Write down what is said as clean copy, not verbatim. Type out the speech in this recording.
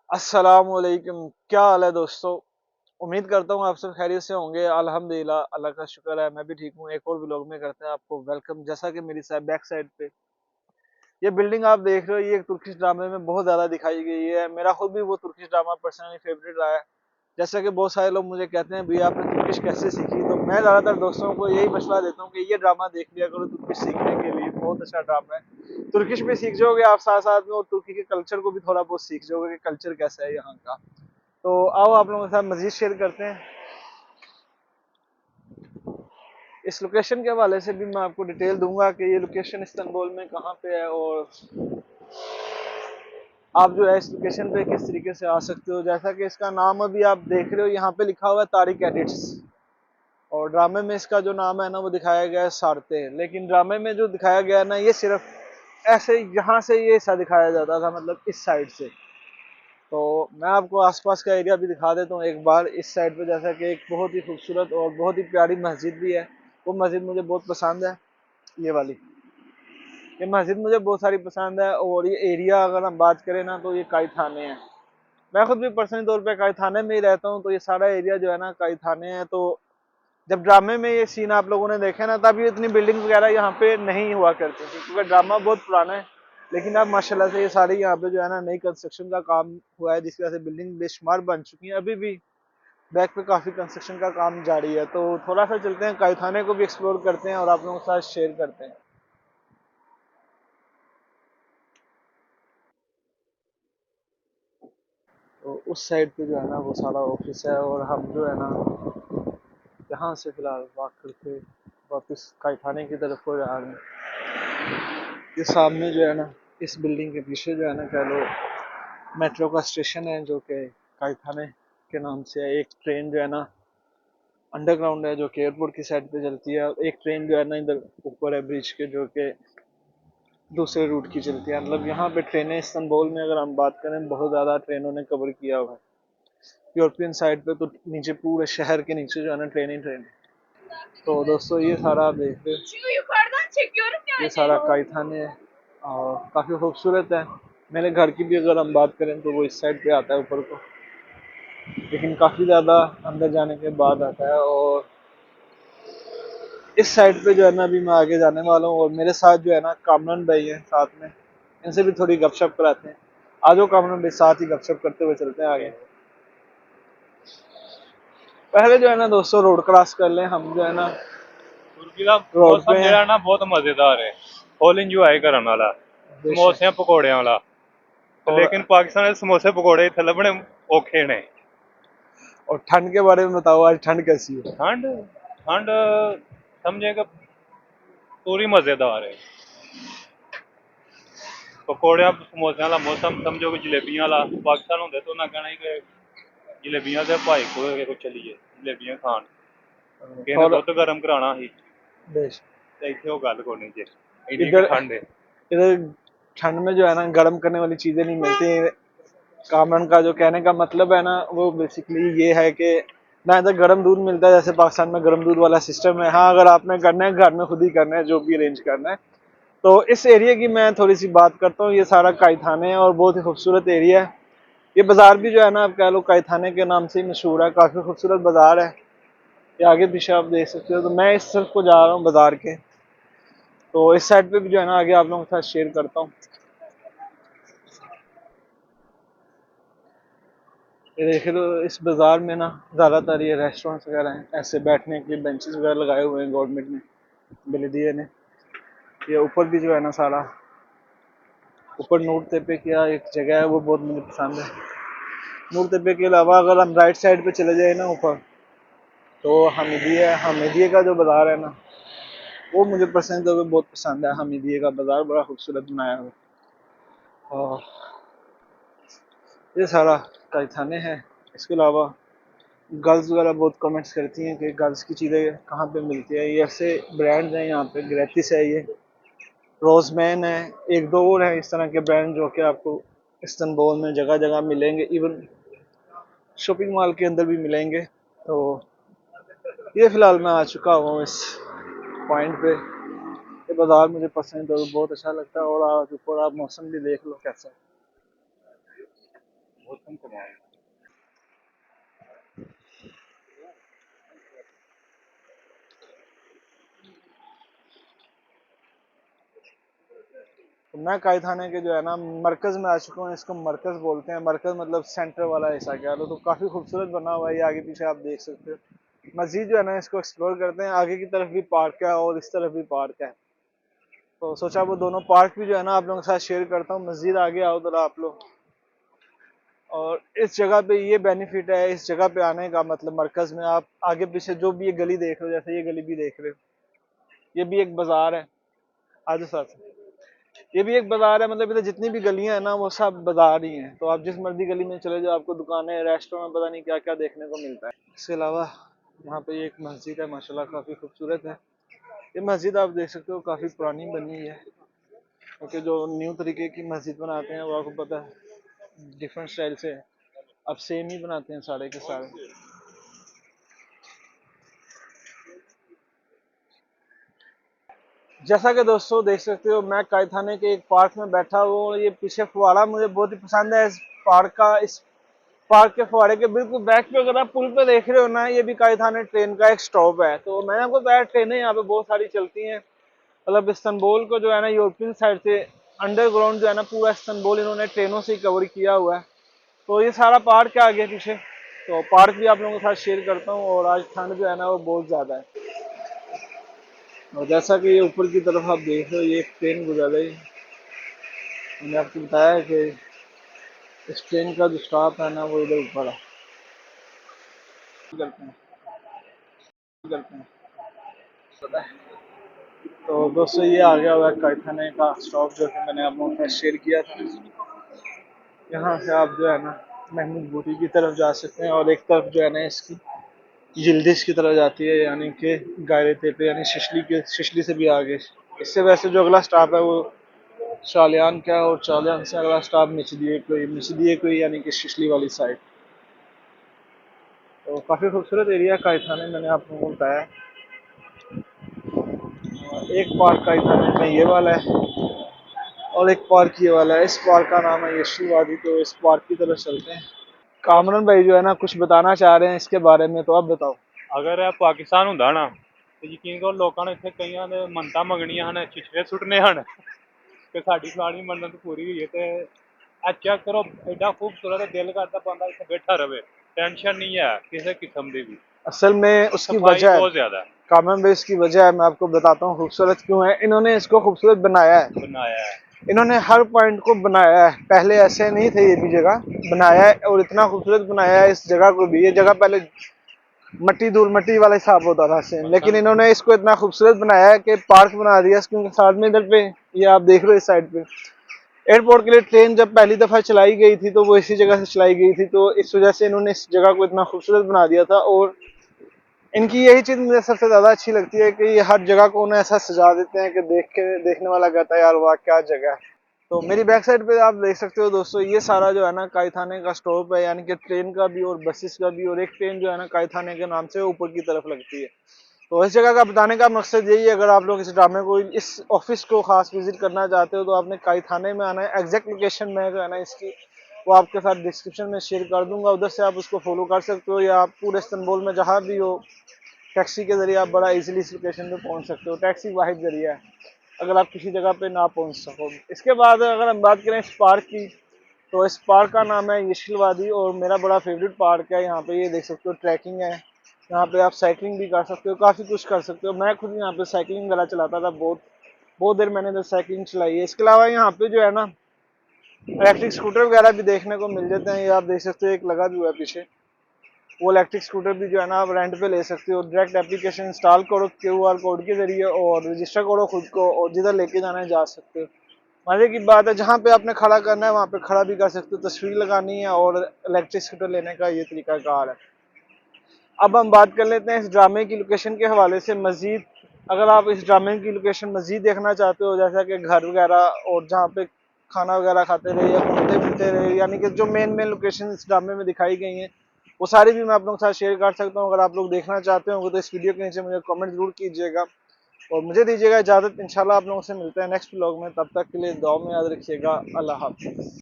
अस्सलामुअलैकुम। क्या हाल है दोस्तों। उम्मीद करता हूँ आप सब खैरियत से होंगे। अल्हम्दुलिल्लाह, अल्लाह का शुक्र है, मैं भी ठीक हूँ। एक और व्लॉग में करते हैं आपको वेलकम। जैसा कि मेरी साइड बैक साइड पे ये बिल्डिंग आप देख रहे हो, ये एक तुर्किश ड्रामे में बहुत ज्यादा दिखाई गई है। मेरा खुद भी वो तुर्किश ड्रामा पर्सनली फेवरेट रहा है। जैसा कि बहुत सारे लोग मुझे कहते हैं भैया आपने तुर्किश कैसे सीखी, तो मैं ज्यादातर दोस्तों को यही मशवरा देता हूँ कि ये ड्रामा देख लिया करो तुर्किश सीखने के लिए। बहुत अच्छा ड्रामा है, तुर्किश भी सीख जाओगे आप साथ साथ में, और तुर्की के कल्चर को भी थोड़ा बहुत सीख जाओगे कि कल्चर कैसा है यहाँ का। तो आओ आप लोगों के साथ मजीद शेयर करते हैं। इस लोकेशन के हवाले से भी मैं आपको डिटेल दूंगा कि ये लोकेशन इस्तांबुल में कहाँ पे है, और आप जो है इस लोकेशन पे किस तरीके से आ सकते हो। जैसा कि इसका नाम अभी आप देख रहे हो, यहाँ पे लिखा हुआ है तारिक एडिट्स, और ड्रामे में इसका जो नाम है ना वो दिखाया गया है सारते। लेकिन ड्रामे में जो दिखाया गया है ना, ये सिर्फ ऐसे यहाँ से ये हिस्सा दिखाया जाता था, मतलब इस साइड से। तो मैं आपको आसपास का एरिया भी दिखा देता हूँ एक बार। इस साइड पे जैसा कि एक बहुत ही खूबसूरत और बहुत ही प्यारी मस्जिद भी है। वो मस्जिद मुझे बहुत पसंद है, ये वाली। ये मस्जिद मुझे बहुत सारी पसंद है। और ये एरिया अगर हम बात करें ना, तो ये काई थाने हैं। मैं खुद भी पर्सनली तौर पे काई थाने में ही रहता हूँ, तो ये सारा एरिया जो है ना काई थाने है। तो जब ड्रामे में ये सीन आप लोगों ने देखे ना, तब ये इतनी बिल्डिंग्स वगैरह यहाँ पे नहीं हुआ करती थी, क्योंकि ड्रामा बहुत पुराना है। लेकिन अब माशाल्लाह से ये सारी यहाँ पे जो है ना नई कंस्ट्रक्शन का काम हुआ है, जिसकी वजह से बिल्डिंग बेशुमार बन चुकी है। अभी भी बैक पे काफी कंस्ट्रक्शन का काम जारी है। तो थोड़ा सा चलते हैं कारखाने को भी एक्सप्लोर करते हैं और आप लोगों के साथ शेयर करते हैं। तो उस साइड पे जो है ना वो सारा ऑफिस है, और हम जो है ना यहाँ से फिलहाल वॉक करके वापस कारखाने की तरफ को जा रहे हैं। ये सामने जो है ना, इस बिल्डिंग के पीछे जो है ना कह लो मेट्रो का स्टेशन है, जो कि कारखाने के नाम से है। एक ट्रेन जो है ना अंडरग्राउंड है, जो कि एयरपोर्ट की साइड पे चलती है। और एक ट्रेन जो है ना इधर ऊपर है ब्रिज के, जो कि दूसरे रूट की चलती है। मतलब यहाँ पे ट्रेनें इस्तांबुल में अगर हम बात करें, बहुत ज़्यादा ट्रेनों ने कवर किया हुआ है। यूरोपियन साइड पे तो नीचे पूरे शहर के नीचे जो है ना ट्रेन ही ट्रेन। तो दोस्तों ये सारा आप देख रहे हो, ये सारा कारखाने है और काफ़ी खूबसूरत है। मेरे घर की भी अगर हम बात करें तो वो इस साइड पे आता है ऊपर को, लेकिन काफ़ी ज़्यादा अंदर जाने के बाद आता है। और इस साइड पे जो है ना अभी मैं आगे जाने वाला हूँ, और मेरे साथ जो है ना कामरान भाई है साथ में, इनसे भी थोड़ी गपशप कराते हैं। आज वो कामरान भाई साथ ही गपशप करते हुए चलते हैं आगे। पहले जो है ना दोस्तों रोड क्रॉस कर लें हम, जो है ना तुर्की का रोड पे मौसम हैं। ਜਿਹੜਾ ਨਾ ਬਹੁਤ ਮਜ਼ੇਦਾਰ ਹੈ। ਫੁੱਲ ਇੰਜੋਏ ਕਰਨ ਵਾਲਾ बेशक। ਸਮੋਸਿਆਂ ਪਕੌੜਿਆਂ ਵਾਲਾ। और ਲੇਕਿਨ ਪਾਕਿस्तान ਦੇ ਸਮੋਸੇ ਪਕੌੜੇ ਇੱਥੇ ਲੱਭਣੇ ਔਖੇ ਨੇ। और ठंड के बारे में बताओ, आज ठंड कैसी है। ਠੰਡ ਠੰਡ ਸਮਝੇ ਕਿ ਪੂਰੀ ਮਜ਼ੇਦਾਰ ਹੈ। ਪਕੌੜਿਆਂ ਸਮੋਸਿਆਂ ਵਾਲਾ ਮੌਸਮ ਸਮਝੋ ਕਿ ਜਲੇਬੀਆਂ ਵਾਲਾ। ਪਾਕਿस्तान ਹੁੰਦੇ ਤਾਂ ਉਹਨਾਂ ਕਹਿਣਾ ਸੀ ਕਿ ਜਲੇਬੀਆਂ ਦੇ ਭਾਈ ਕੋਲ ਚੱਲੀਏ ਜਲੇਬੀਆਂ ਖਾਣ। ਕਿਸੇ ਨੇ थोड़ा ਦੁੱਧ ਗਰਮ ਕਰਾਉਣਾ ਸੀ बेशक। ਤੇ ਇੱਥੇ ਉਹ ਗੱਲ ਕੋਈ ਨਹੀਂ ਜੇ ਇੰਨੀ ਕੁ इधर ਠੰਡ ਹੈ। इधर ठंड में जो है ना गर्म करने वाली चीजें नहीं मिलती। कामरान का जो कहने का मतलब है ना, वो बेसिकली ये है कि ना इधर गर्म दूध मिलता है जैसे पाकिस्तान में गर्म दूध वाला सिस्टम है। हाँ, अगर आपने करना है घर में खुद ही करना है, जो भी अरेंज करना है। तो इस एरिया की मैं थोड़ी सी बात करता हूँ। ये सारा कायथाने है और बहुत ही खूबसूरत एरिया है। ये बाजार भी जो है ना आप कह लो कायथाने के नाम से ही मशहूर है। काफी खूबसूरत बाजार है। ये आगे पीछे आप देख सकते हो। तो मैं इस तरफ को जा रहा हूँ बाजार के। तो इस साइड पे भी जो है ना आगे आप लोगों के साथ शेयर करता हूँ। ये देखे तो इस बाजार में ना ज़्यादातर ये रेस्टोरेंट्स वगैरह हैं, ऐसे बैठने के लिए बेंचेस वगैरह लगाए हुए हैं गवर्नमेंट ने, बल्दिया ने। ये ऊपर भी जो है ना सारा, ऊपर नूर तेपे की एक जगह है, वो बहुत मुझे पसंद है। नूर तेपे के अलावा अगर हम राइट साइड पे चले जाए ना ऊपर, तो हमीदिया, हमीदिया का जो बाजार है ना, वो मुझे पर्सनली तौर पर बहुत पसंद है। हमीदिया का बाजार बड़ा खूबसूरत बनाया हुआ है। और ये सारा कारखाने हैं। इसके अलावा गर्ल्स वगैरह बहुत कमेंट्स करती हैं कि गर्ल्स की चीज़ें कहाँ पे मिलती है। ये ऐसे ब्रांड्स हैं यहाँ पे, ग्रेटिस है, ये रोजमैन है, एक दो और हैं इस तरह के ब्रांड जो कि आपको इस्तांबुल में जगह जगह मिलेंगे। इवन शॉपिंग मॉल के अंदर भी मिलेंगे। तो ये फिलहाल मैं आ चुका हूँ इस पॉइंट पे। ये बाज़ार मुझे पसंद है, बहुत अच्छा लगता है। और आज ऊपर आप मौसम भी देख लो कैसा है। मौसम कमाल। तो मैं काई थाने के जो है ना मरकज में आ चुका हूँ। इसको मरकज बोलते हैं। मरकज मतलब सेंटर वाला हिस्सा कह लो। तो काफी खूबसूरत बना हुआ है। ये आगे पीछे आप देख सकते हो। मस्जिद जो है ना इसको एक्सप्लोर करते हैं। आगे की तरफ भी पार्क है और इस तरफ भी पार्क है। तो सोचा वो दोनों पार्क भी जो है ना आप लोगों के साथ शेयर करता हूँ। मस्जिद आगे आओ जरा आप लोग। और इस जगह पे ये बेनिफिट है इस जगह पे आने का, मतलब मरकज में आप आगे पीछे जो भी ये गली देख रहे हो, जैसे ये गली भी देख रहे हो, ये भी एक बाजार है। आज साथ ये भी एक बाजार है। मतलब इधर जितनी भी गलियां हैं ना वो सब बाजार ही हैं। तो आप जिस मर्जी गली में चले जाओ आपको दुकानें रेस्टोरेंट पता नहीं क्या क्या देखने को मिलता है। इसके अलावा यहाँ पे एक मस्जिद है, माशाल्लाह काफी खूबसूरत है। ये मस्जिद आप देख सकते हो काफी पुरानी बनी है, क्योंकि जो न्यू तरीके की मस्जिद बनाते हैं वो आपको पता है डिफरेंट स्टाइल से है। अब सेम ही बनाते हैं सारे के सारे। जैसा कि दोस्तों देख सकते हो मैं कायथाने के एक पार्क में बैठा हूँ। ये पीछे फुवारा मुझे बहुत ही पसंद है। इस पार्क के फुवारे के बिल्कुल बैक पे अगर आप पुल पे देख रहे हो ना, ये भी कायथाने ट्रेन का एक स्टॉप है। तो मैंने आपको बताया ट्रेनें यहाँ पे बहुत सारी चलती हैं। मतलब इस्तांबुल को जो है ना यूरोपियन साइड से अंडरग्राउंड जो है ना पूरा इस्तांबुल इन्होंने ट्रेनों से ही कवर किया हुआ है। तो ये सारा पार्क है आगे पीछे। तो पार्क भी आप लोगों के साथ शेयर करता हूँ। और आज ठंड जो है ना वो बहुत ज़्यादा है। और जैसा कि ये ऊपर की तरफ आप देख रहे हो ये एक ट्रेन गुजर रही है। मैंने आपको बताया कि इस ट्रेन का जो स्टॉप है ना वो इधर ऊपर है। करते हैं करते हैं पता है। तो दोस्तों ये आ गया हुआ है कारखाने का स्टॉप जो कि मैंने आप लोगों के साथ शेयर किया था। यहाँ से आप जो है ना महमूद बूटी की तरफ जा सकते हैं। और एक तरफ जो है ना इसकी यिल्दिज की तरफ जाती है, यानी कि गायरे तेपे यानी शिशली से भी आगे। इससे वैसे जो अगला स्टॉप है वो चालियान का है। और चालियान से अगला स्टॉप मिचदिए कोई यानी कि शिशली वाली साइड। तो काफ़ी खूबसूरत एरिया कारखाने मैंने आप लोगों को बताया। एक पार्क कारखाने में ये वाला है और एक पार्क ये वाला है। इस पार्क का नाम है यशु वादी। तो इस पार्क की तरफ चलते हैं। कामरान भाई जो है ना कुछ बताना चाह रहे हैं इसके बारे में, तो आप बताओ। अगर ਇਹ ਪਾਕਿਸਤਾਨ ਹੁੰਦਾ ਨਾ ਤੇ ਯਕੀਨ ਕਰੋ ਲੋਕਾਂ ਨੇ ਇੱਥੇ ਕਈਆਂ ਦੇ ਮੰਨਤਾਂ ਮੰਗਣੀਆਂ ਹਨ, ਚਿੱਠੇ ਸੁੱਟਣੇ ਹਨ ਕਿ ਸਾਡੀ ਫਲਾਣੀ ਮੰਨਤ ਪੂਰੀ ਹੋਈ ਹੈ। ਤੇ ਇਹ ਚੈੱਕ ਕਰੋ ਐਡਾ ਖੂਬਸੂਰਤ ਹੈ, दिल करता बंदा ਇੱਥੇ बैठा रहे, टेंशन नहीं है किसी किस्म की भी। असल में उसकी सफाई वजह है बहुत ज्यादा कामरान भाई, इसकी वजह है मैं आपको बताता हूँ खूबसूरत क्यों है। इन्होंने इसको खूबसूरत बनाया है। बनाया है। इन्होंने हर पॉइंट को बनाया है। पहले ऐसे नहीं थे, ये भी जगह बनाया है और इतना खूबसूरत बनाया है इस जगह को भी। ये जगह पहले मट्टी धूल मट्टी वाला हिसाब होता था सेम, लेकिन इन्होंने इसको इतना खूबसूरत बनाया है कि पार्क बना दिया। क्योंकि साथ में इधर पे ये आप देख रहे हो इस साइड पे एयरपोर्ट के लिए ट्रेन जब पहली दफा चलाई गई थी तो वो इसी जगह से चलाई गई थी। तो इस वजह से इन्होंने इस जगह को इतना खूबसूरत बना दिया था। और इनकी यही चीज मुझे सबसे ज्यादा अच्छी लगती है कि ये हर जगह को उन्हें ऐसा सजा देते हैं कि देखने वाला कहता है यार वाह क्या जगह है। तो मेरी बैक साइड पे आप देख सकते हो दोस्तों, ये सारा जो है ना कायथाने का स्टॉप है, यानी कि ट्रेन का भी और बसेस का भी। और एक ट्रेन जो है ना कायथाने के नाम से ऊपर की तरफ लगती है। तो इस जगह का बताने का मकसद यही है, अगर आप लोग इस ड्रामे को इस ऑफिस को खास विजिट करना चाहते हो तो आपने कायथाने में आना है। एग्जैक्ट लोकेशन में जो है ना इसकी वो आपके साथ डिस्क्रिप्शन में शेयर कर दूंगा, उधर से आप उसको फॉलो कर सकते हो। या आप पूरे इस्तांबुल में जहाँ भी हो टैक्सी के जरिए आप बड़ा इजीली इस लोकेशन पे पहुंच सकते हो। टैक्सी वाहिद जरिया है अगर आप किसी जगह पे ना पहुंच सको। इसके बाद अगर हम बात करें इस पार्क की, तो इस पार्क का नाम है यशिल वादी और मेरा बड़ा फेवरेट पार्क है। यहाँ पे ये देख सकते हो ट्रैकिंग है, यहाँ पे आप साइकिलिंग भी कर सकते हो, काफ़ी कुछ कर सकते हो। मैं खुद यहाँ पे साइकिलिंग वगैरह चलाता था, बहुत बहुत देर मैंने इधर साइकिलिंग चलाई है। इसके अलावा यहाँ पे जो है ना इलेक्ट्रिक स्कूटर वगैरह भी देखने को मिल जाते हैं। ये आप देख सकते हो एक लगा भी हुआ है पीछे। वो इलेक्ट्रिक स्कूटर भी जो है ना आप रेंट पे ले सकते हो। डायरेक्ट एप्लीकेशन इंस्टॉल करो QR कोड के जरिए और रजिस्टर करो खुद को, और जिधर लेके जाना है जा सकते हो। मजे की बात है, जहाँ पे आपने खड़ा करना है वहाँ पे खड़ा भी कर सकते हो, तस्वीर लगानी है और इलेक्ट्रिक स्कूटर लेने का ये तरीका कार है। अब हम बात कर लेते हैं इस ड्रामे की लोकेशन के हवाले से। मस्जिद, अगर आप इस ड्रामे की लोकेशन मस्जिद देखना चाहते हो, जैसा कि घर वगैरह और जहाँ पे खाना वगैरह खाते रहे या घूमते फिरते रहे, यानी कि जो मेन मेन लोकेशन इस ड्रामे में दिखाई गई हैं वो सारी भी मैं आप लोगों के साथ शेयर कर सकता हूँ। अगर आप लोग देखना चाहते हो तो इस वीडियो के नीचे मुझे कमेंट जरूर कीजिएगा और मुझे दीजिएगा इजाज़त। इंशाल्लाह आप लोगों से मिलते हैं नेक्स्ट व्लॉग में। तब तक के लिए दुआ में याद रखिएगा। अल्लाह हाफ़िज़।